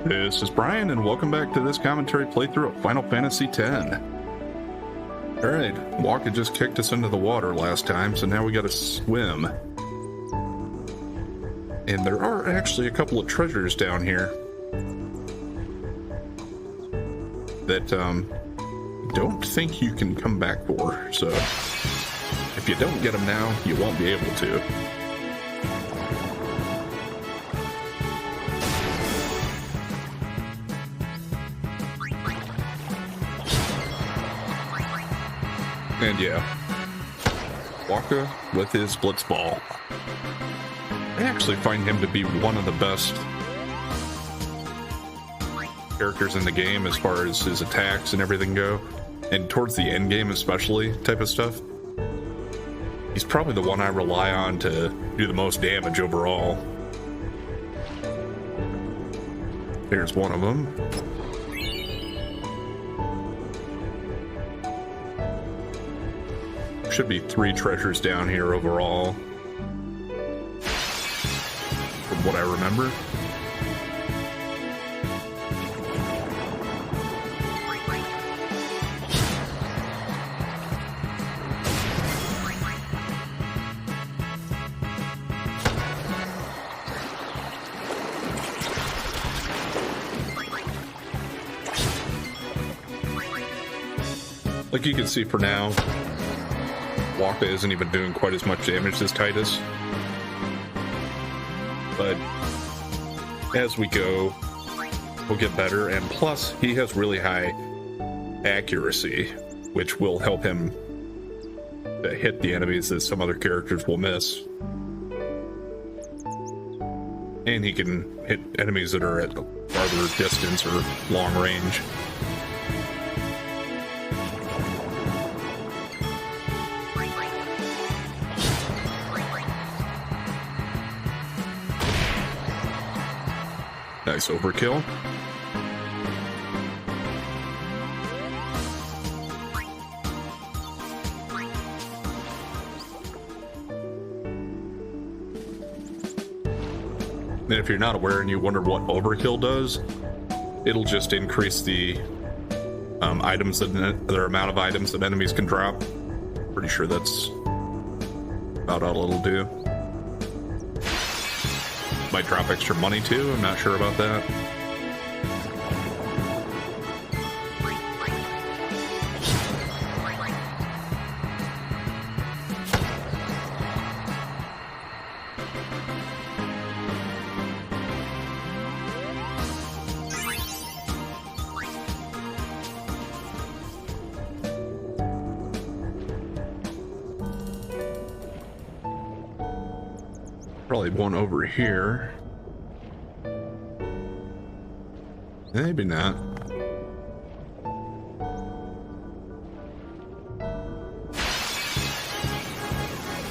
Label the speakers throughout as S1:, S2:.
S1: This is Brian, and welcome back to this commentary playthrough of Final Fantasy X. Alright, Waka just kicked us into the water last time, so now we gotta swim. And there are actually a couple of treasures down here that, don't think you can come back for, so if you don't get them now, you won't be able to. And yeah, Waka with his Blitzball. I actually find him to be one of the best characters in the game as far as his attacks and everything go. And towards the end game especially, type of stuff. He's probably the one I rely on to do the most damage overall. There's one of them. Should be 3 treasures down here overall, from what I remember. Like you can see for now, Waka isn't even doing quite as much damage as Titus. But as we go, we'll get better, and plus he has really high accuracy, which will help him to hit the enemies that some other characters will miss. And he can hit enemies that are at farther distance or long range. Nice overkill. And if you're not aware and you wonder what overkill does, it'll just increase the items that the amount of items that enemies can drop. Pretty sure that's about all it'll do. Might drop extra money too, I'm not sure about that. Probably one over here. Maybe not.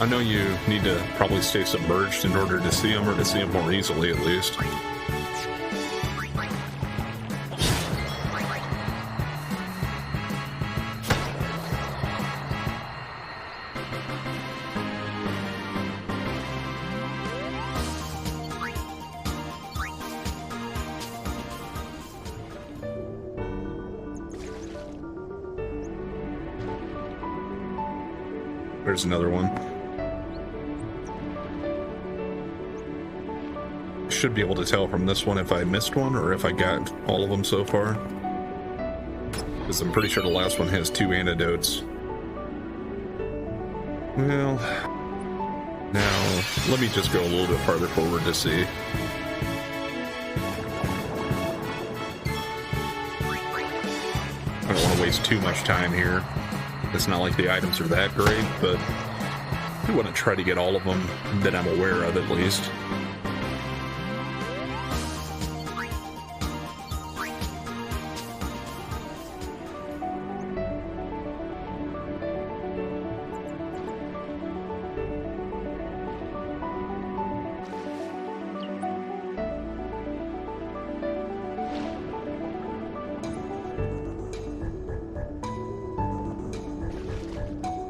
S1: I know you need to probably stay submerged in order to see them, or to see them more easily at least. There's another one. Should be able to tell from this one if I missed one or if I got all of them so far. Because I'm pretty sure the last one has 2 antidotes. Well, now let me just go a little bit farther forward to see. I don't want to waste too much time here. It's not like the items are that great, but I want to try to get all of them that I'm aware of at least.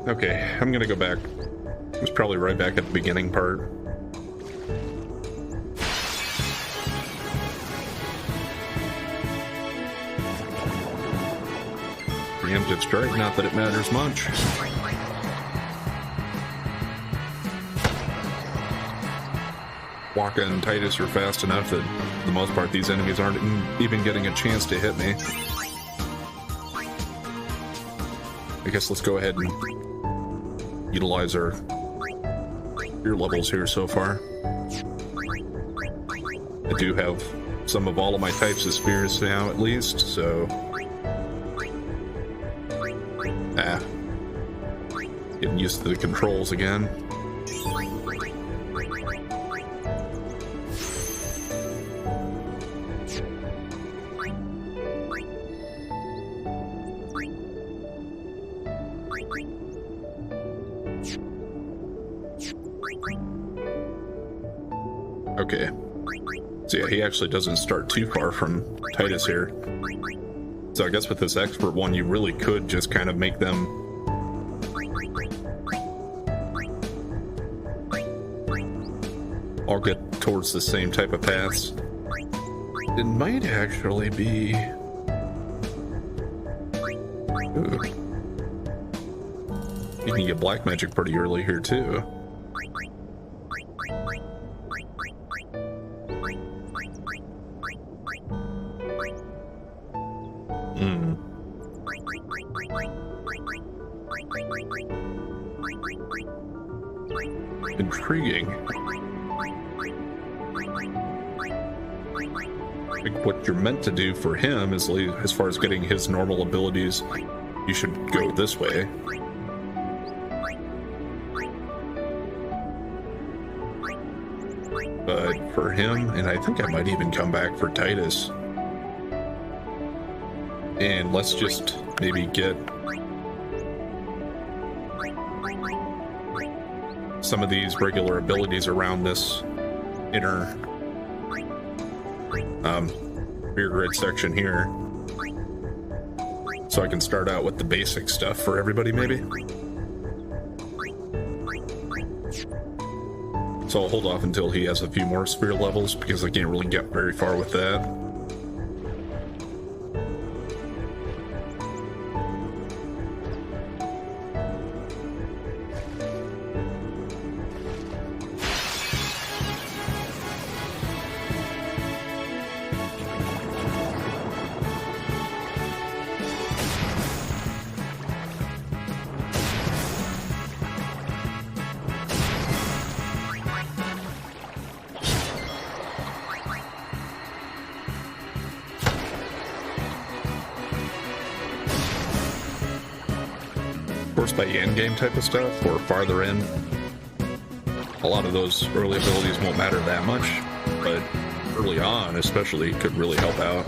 S1: Okay, I'm gonna go back. It was probably right back at the beginning part. Preemptive strike, not that it matters much. Waka and Titus are fast enough that, for the most part, these enemies aren't even getting a chance to hit me. I guess let's go ahead and utilize our fear levels here so far. I do have some of all of my types of spheres now, at least, so... Getting used to the controls again. Okay. So yeah, he actually doesn't start too far from Titus here. So I guess with this expert one, you really could just kind of make them all get towards the same type of paths. It might actually be... Ooh. You can get black magic pretty early here too. Intriguing. Like what you're meant to do for him is, as far as getting his normal abilities, you should go this way. But for him, and I think I might even come back for Titus. And let's just maybe get some of these regular abilities around this inner rear grid section here, so I can start out with the basic stuff for everybody, maybe. So I'll hold off until he has a few more sphere levels, because I can't really get very far with that. Of course, by end game type of stuff, or farther in, a lot of those early abilities won't matter that much, but early on especially could really help out.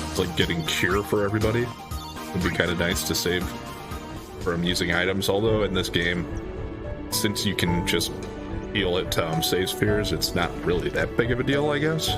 S1: It's like getting cure for everybody. Would be kind of nice to save from using items, although in this game, since you can just heal at save spheres, it's not really that big of a deal, I guess.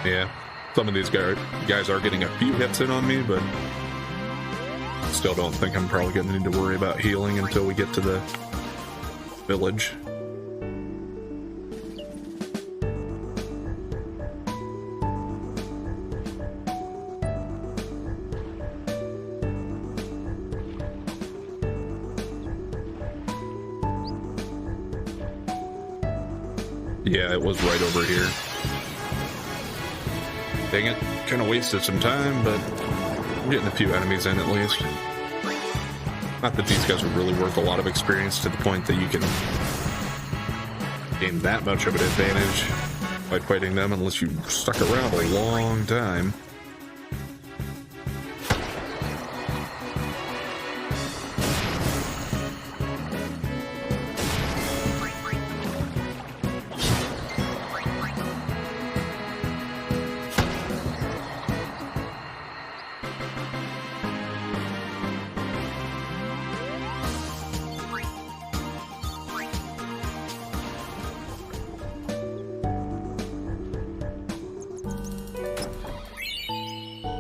S1: Yeah, some of these guys are getting a few hits in on me, but still don't think I'm probably going to need to worry about healing until we get to the village. Yeah, it was right over here. Dang it, kind of wasted some time, but I'm getting a few enemies in at least. Not that these guys are really worth a lot of experience to the point that you can gain that much of an advantage by fighting them unless you stuck around a long time.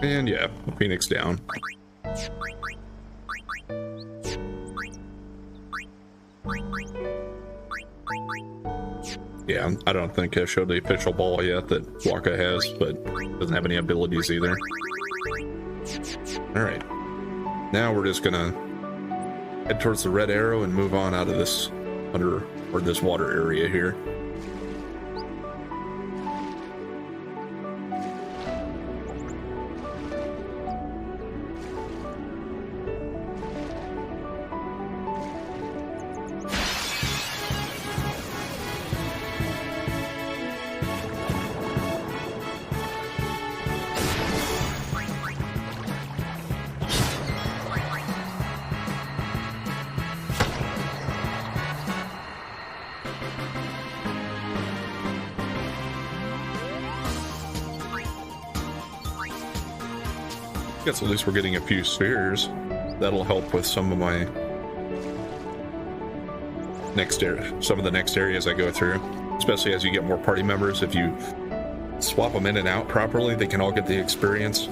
S1: And yeah, Phoenix down. Yeah, I don't think I showed the official ball yet that Waka has, but doesn't have any abilities either. Alright. Now we're just gonna head towards the red arrow and move on out of this this water area here. Guess at least we're getting a few spheres. That'll help with some of my some of the next areas I go through, especially as you get more party members. If you swap them in and out properly, they can all get the experience.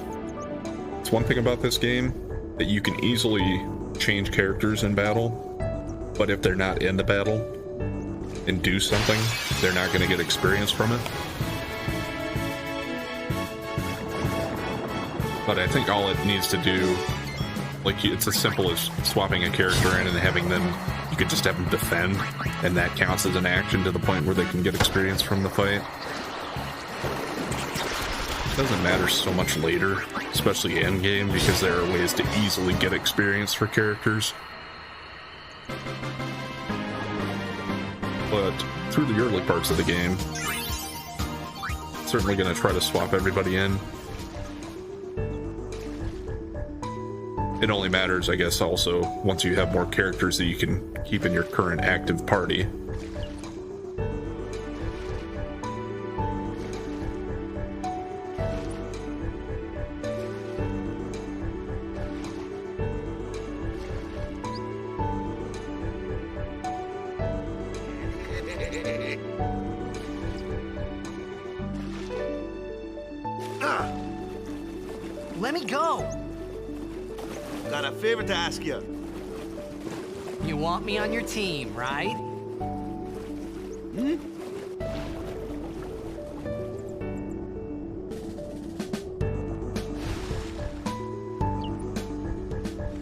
S1: It's one thing about this game that you can easily change characters in battle, but if they're not in the battle and do something, they're not going to get experience from it. But I think all it needs to do, like, it's as simple as swapping a character in and having them, you could just have them defend, and that counts as an action to the point where they can get experience from the fight. It doesn't matter so much later, especially end game, because there are ways to easily get experience for characters. But through the early parts of the game, certainly going to try to swap everybody in. It only matters, I guess, also once you have more characters that you can keep in your current active party.
S2: Let me go!
S3: Got a favor to ask you.
S2: You want me on your team, right?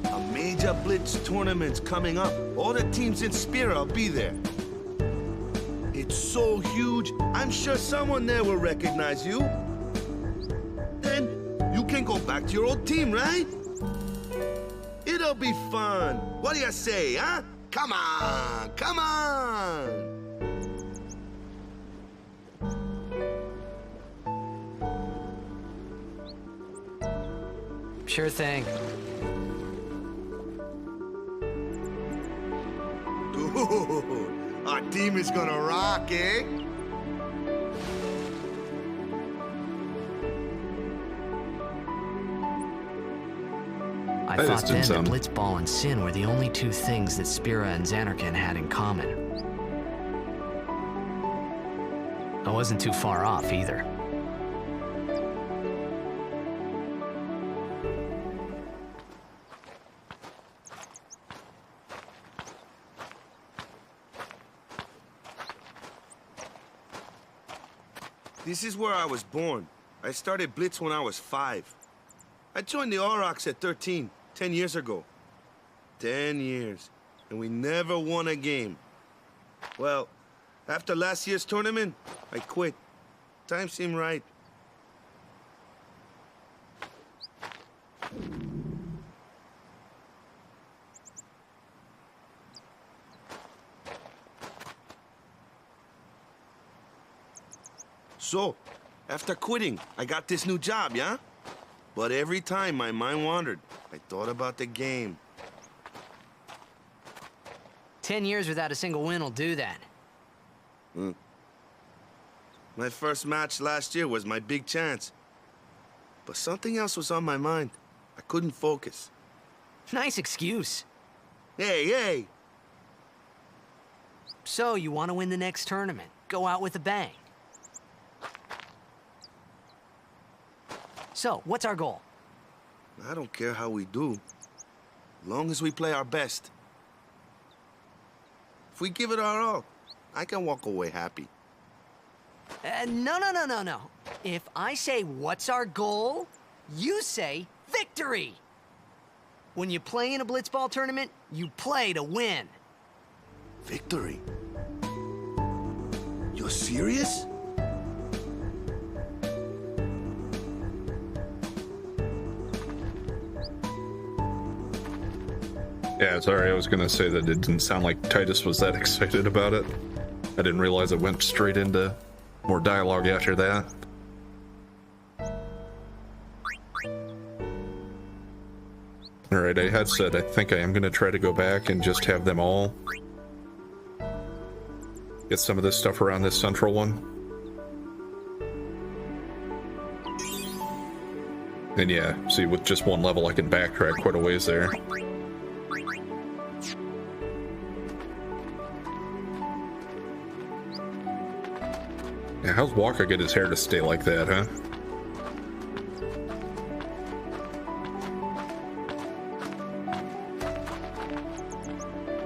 S3: A major blitz tournament's coming up. All the teams in Spira will be there. It's so huge, I'm sure someone there will recognize you. Then you can go back to your old team, right? It'll be fun. What do you say, huh? Come on, come on!
S2: Sure thing.
S3: Dude, our team is gonna rock, eh?
S2: I thought then that Blitzball and Sin were the only two things that Spira and Xanarkand had in common. I wasn't too far off either.
S3: This is where I was born. I started Blitz when I was 5. I joined the Aurochs at 13, 10 years ago. 10 years, and we never won a game. Well, after last year's tournament, I quit. Time seemed right. So, after quitting, I got this new job, yeah? But every time my mind wandered, I thought about the game.
S2: 10 years without a single win will do that.
S3: My first match last year was my big chance. But something else was on my mind. I couldn't focus.
S2: Nice excuse.
S3: Hey, hey!
S2: So, you want to win the next tournament? Go out with a bang. So, what's our goal?
S3: I don't care how we do, long as we play our best. If we give it our all, I can walk away happy.
S2: No. If I say what's our goal, you say victory. When you play in a blitzball tournament, you play to win.
S3: Victory? You're serious?
S1: Yeah, sorry, I was gonna say that it didn't sound like Titus was that excited about it. I didn't realize it went straight into more dialogue after that. Alright, I had said I think I am gonna try to go back and just have them all get some of this stuff around this central one. And yeah, see, with just one level I can backtrack quite a ways there. Yeah, how's Walker get his hair to stay like that, huh?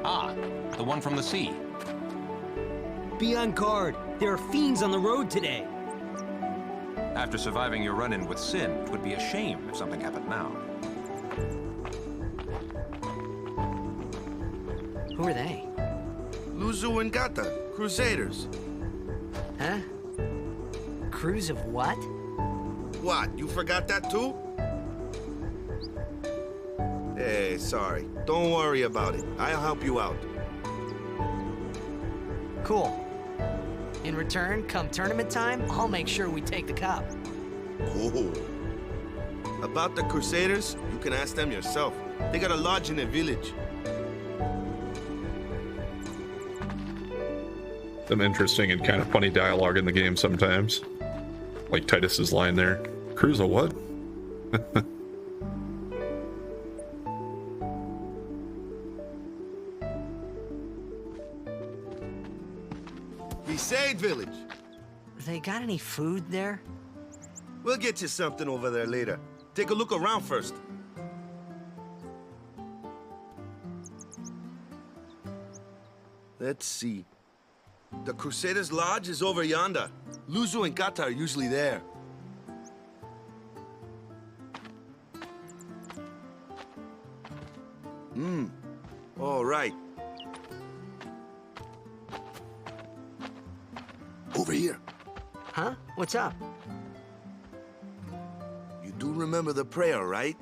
S4: Ah, the one from the sea.
S5: Be on guard. There are fiends on the road today.
S4: After surviving your run-in with Sin, it would be a shame if something happened now.
S2: Who are they?
S3: Luzu and Gata, Crusaders.
S2: Huh? Crews of what?
S3: What, you forgot that too? Hey, sorry. Don't worry about it. I'll help you out.
S2: Cool. In return, come tournament time, I'll make sure we take the cup.
S3: Oh. About the Crusaders, you can ask them yourself. They got a lodge in their village.
S1: Some interesting and kind of funny dialogue in the game sometimes. Like Titus's line there. Cruise a what?
S3: Besaid village.
S2: They got any food there?
S3: We'll get you something over there later. Take a look around first. Let's see. The Crusaders' Lodge is over yonder. Luzu and Gata are usually there. All right. Over here.
S2: Huh? What's up?
S3: You do remember the prayer, right?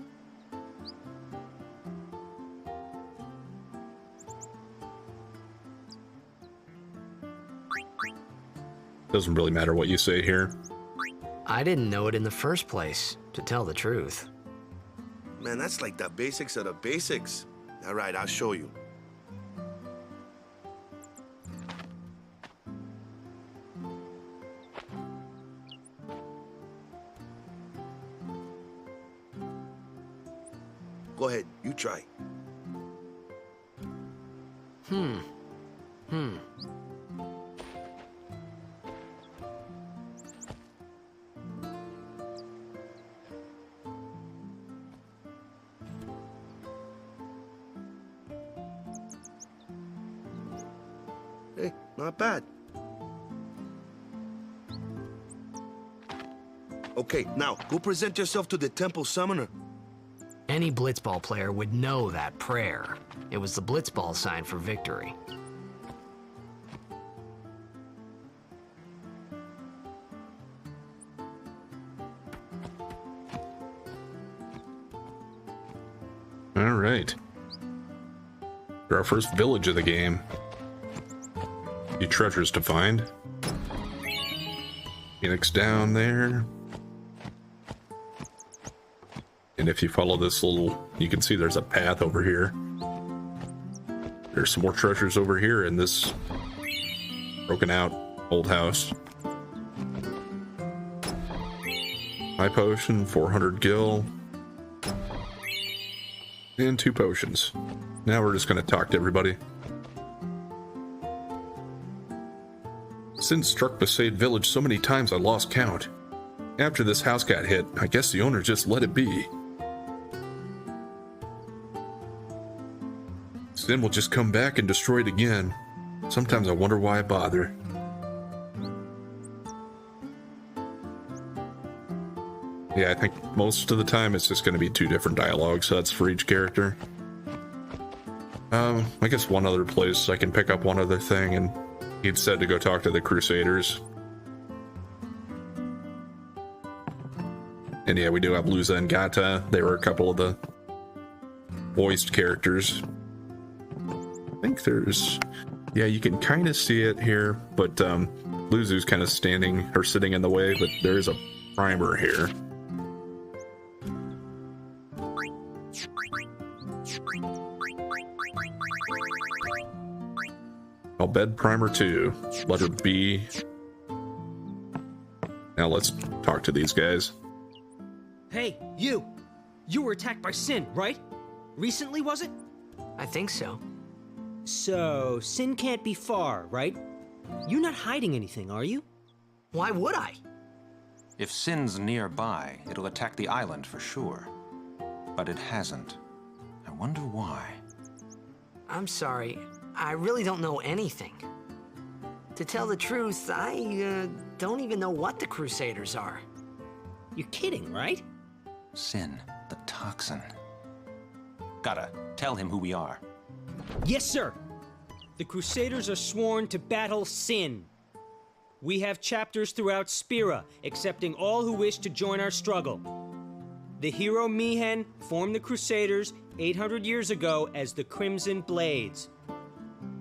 S1: Doesn't really matter what you say here.
S2: I didn't know it in the first place, to tell the truth.
S3: Man, that's like the basics of the basics. All right, I'll show you. Go ahead, you try. Hey, not bad. Okay, now, go present yourself to the temple summoner.
S2: Any blitzball player would know that prayer. It was the blitzball sign for victory.
S1: All right. For our first village of the game. Few treasures to find. Phoenix down there. And if you follow this little, you can see there's a path over here. There's some more treasures over here in this broken out old house. High potion, 400 gil. And 2 potions. Now we're just going to talk to everybody. Sin struck Besaid village so many times I lost count. After this house got hit, I guess the owner just let it be. Sin will just come back and destroy it again. Sometimes I wonder why I bother. Yeah, I think most of the time it's just going to be 2 different dialogue sets for each character. I guess one other place I can pick up one other thing, and he'd said to go talk to the Crusaders. And yeah, we do have Luza and Gata. They were a couple of the voiced characters. I think there's... Yeah, you can kind of see it here, but Luzu's kind of standing or sitting in the way, but there is a primer here. I'll bed primer 2, letter B. Now let's talk to these guys.
S5: Hey, you! You were attacked by Sin, right? Recently, was it?
S2: I think so.
S5: So, Sin can't be far, right? You're not hiding anything, are you?
S2: Why would I?
S4: If Sin's nearby, it'll attack the island for sure. But it hasn't. I wonder why.
S2: I'm sorry. I really don't know anything. To tell the truth, I don't even know what the Crusaders are.
S5: You're kidding, right?
S4: Sin, the toxin. Gotta tell him who we are.
S5: Yes, sir! The Crusaders are sworn to battle Sin. We have chapters throughout Spira, accepting all who wish to join our struggle. The hero Mihen formed the Crusaders 800 years ago as the Crimson Blades.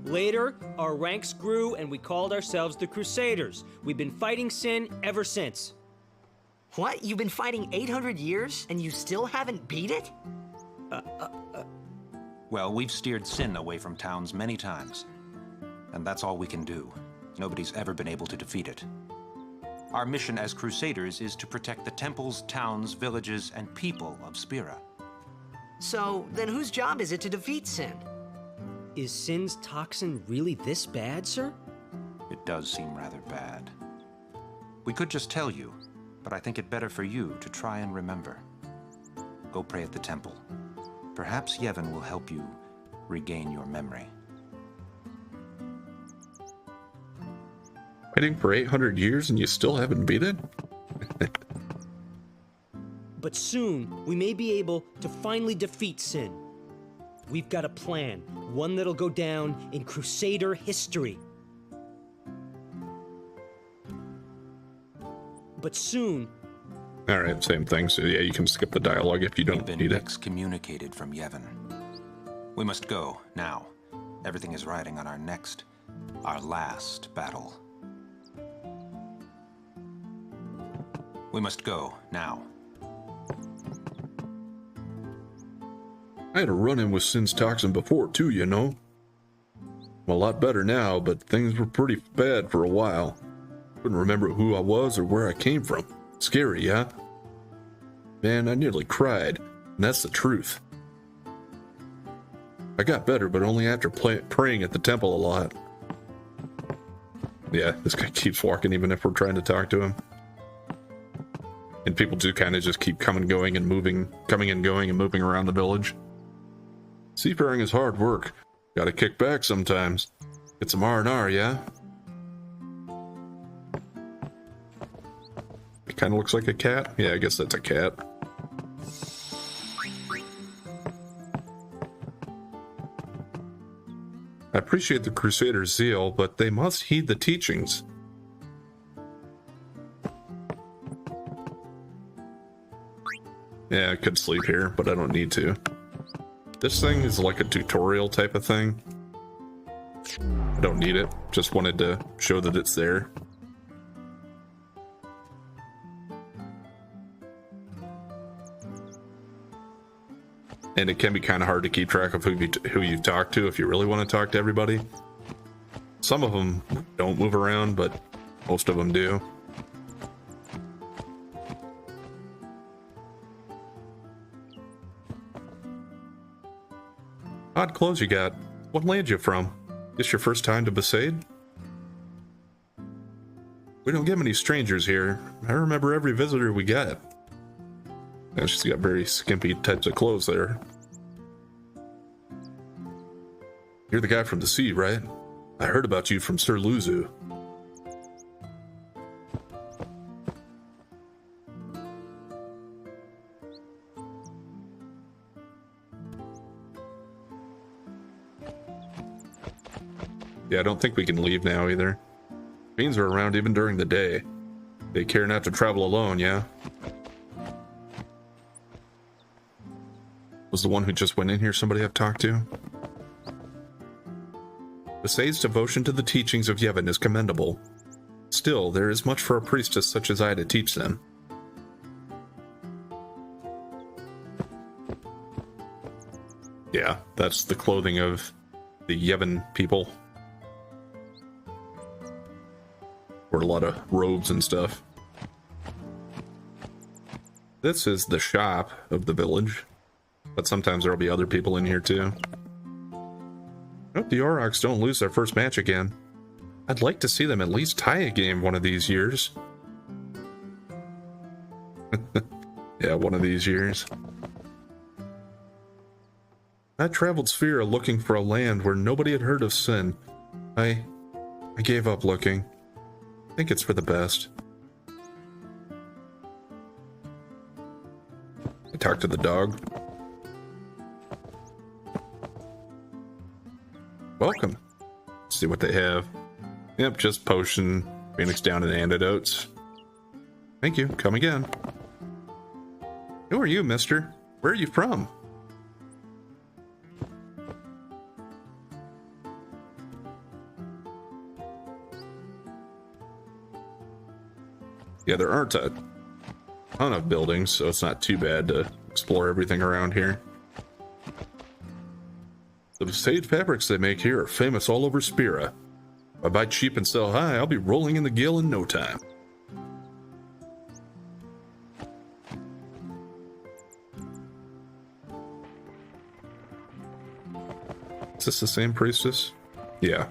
S5: Later, our ranks grew and we called ourselves the Crusaders. We've been fighting Sin ever since.
S2: What? You've been fighting 800 years and you still haven't beat it?
S4: Well, we've steered Sin away from towns many times. And that's all we can do. Nobody's ever been able to defeat it. Our mission as Crusaders is to protect the temples, towns, villages, and people of Spira.
S2: So, then whose job is it to defeat Sin?
S5: Is Sin's toxin really this bad, sir?
S4: It does seem rather bad. We could just tell you, but I think it better for you to try and remember. Go pray at the temple. Perhaps Yevon will help you regain your memory.
S1: Fighting for 800 years and you still haven't beat it?
S5: But soon, we may be able to finally defeat Sin. We've got a plan, one that'll go down in Crusader history. But soon...
S1: Alright, same thing. So yeah, you can skip the dialogue if you
S4: We've
S1: don't
S4: been
S1: need it.
S4: excommunicated from Yevon. We must go, now. Everything is riding on our last battle. We must go, now.
S1: I had a run-in with Sin's toxin before, too, you know. I'm a lot better now, but things were pretty bad for a while. Couldn't remember who I was or where I came from. Scary, yeah? Man, I nearly cried, and that's the truth. I got better, but only after praying at the temple a lot. Yeah, this guy keeps walking even if we're trying to talk to him. And people do kind of just keep coming and going and moving, coming and going and moving around the village. Seafaring is hard work. Gotta kick back sometimes. Get some R&R, yeah? It kind of looks like a cat. Yeah, I guess that's a cat. I appreciate the Crusaders' zeal, but they must heed the teachings. Yeah, I could sleep here, but I don't need to. This thing is like a tutorial type of thing. I don't need it. Just wanted to show that it's there. And it can be kind of hard to keep track of who you've talked to if you really want to talk to everybody. Some of them don't move around, but most of them do. Odd clothes you got. What land you from? This your first time to Besaid? We don't get many strangers here. I remember every visitor we get. And she's got very skimpy types of clothes there. You're the guy from the sea, right? I heard about you from Sir Luzu. Yeah, I don't think we can leave now either. Fiends are around even during the day. They care not to travel alone, yeah? Was the one who just went in here somebody I've talked to? Besaid's devotion to the teachings of Yevon is commendable. Still, there is much for a priestess such as I to teach them. Yeah, that's the clothing of the Yevon people. Or a lot of robes and stuff. This is the shop of the village, but sometimes there'll be other people in here too. I hope the Aurochs don't lose their first match again. I'd like to see them at least tie a game one of these years. Yeah, one of these years. I traveled Sphere looking for a land where nobody had heard of sin. I gave up looking. I think it's for the best. I talked to the dog. Welcome. Let's see what they have. Yep, just potion, Phoenix down, and antidotes. Thank you. Come again. Who are you, mister? Where are you from? Yeah, there aren't a ton of buildings, so it's not too bad to explore everything around here. The Besaid fabrics they make here are famous all over Spira. If I buy cheap and sell high, I'll be rolling in the gill in no time. Is this the same priestess? Yeah.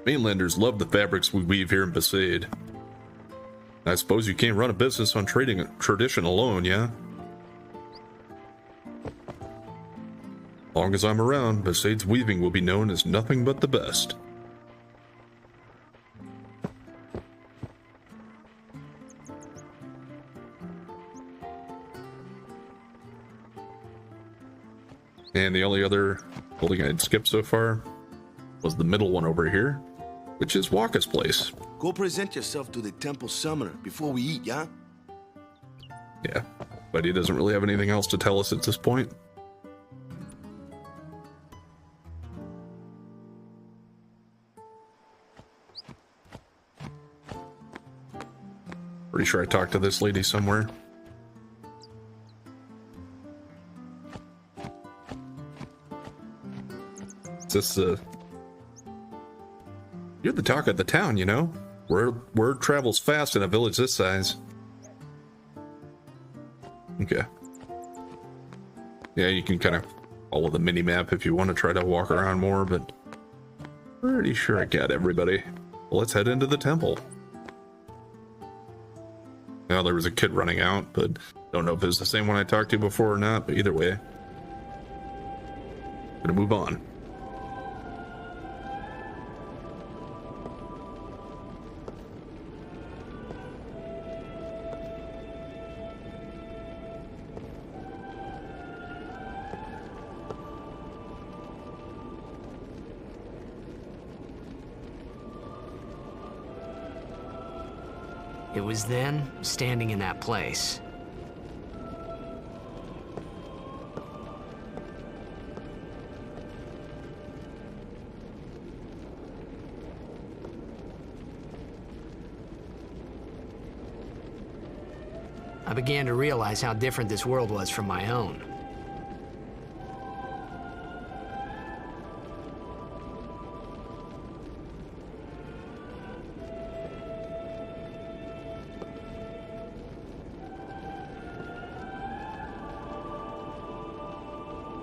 S1: Mainlanders love the fabrics we weave here in Besaid. I suppose you can't run a business on trading tradition alone, yeah? Long as I'm around, Besaid's weaving will be known as nothing but the best. And the only other building I'd skipped so far was the middle one over here, which is Waka's place.
S3: Go present yourself to the temple summoner before we eat, yeah?
S1: Yeah, but he doesn't really have anything else to tell us at this point. Pretty sure I talked to this lady somewhere. Is this the... You're the talk of the town, you know? Word travels fast in a village this size. Okay. Yeah, you can kind of follow the mini-map if you want to try to walk around more, but... Pretty sure I got everybody. Well, let's head into the temple. Now, there was a kid running out, but don't know if it's the same one I talked to before or not, but either way. Gonna move on.
S2: It was then, standing in that place. I began to realize how different this world was from my own.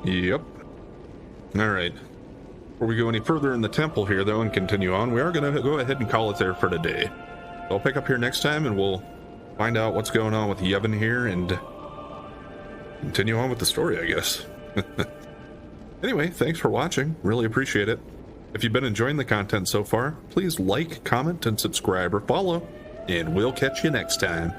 S1: Yep. Alright. Before we go any further in the temple here, though, and continue on, we are going to go ahead and call it there for today. So I'll pick up here next time, and we'll find out what's going on with Yevon here, and continue on with the story, I guess. Anyway, thanks for watching. Really appreciate it. If you've been enjoying the content so far, please like, comment, and subscribe or follow, and we'll catch you next time.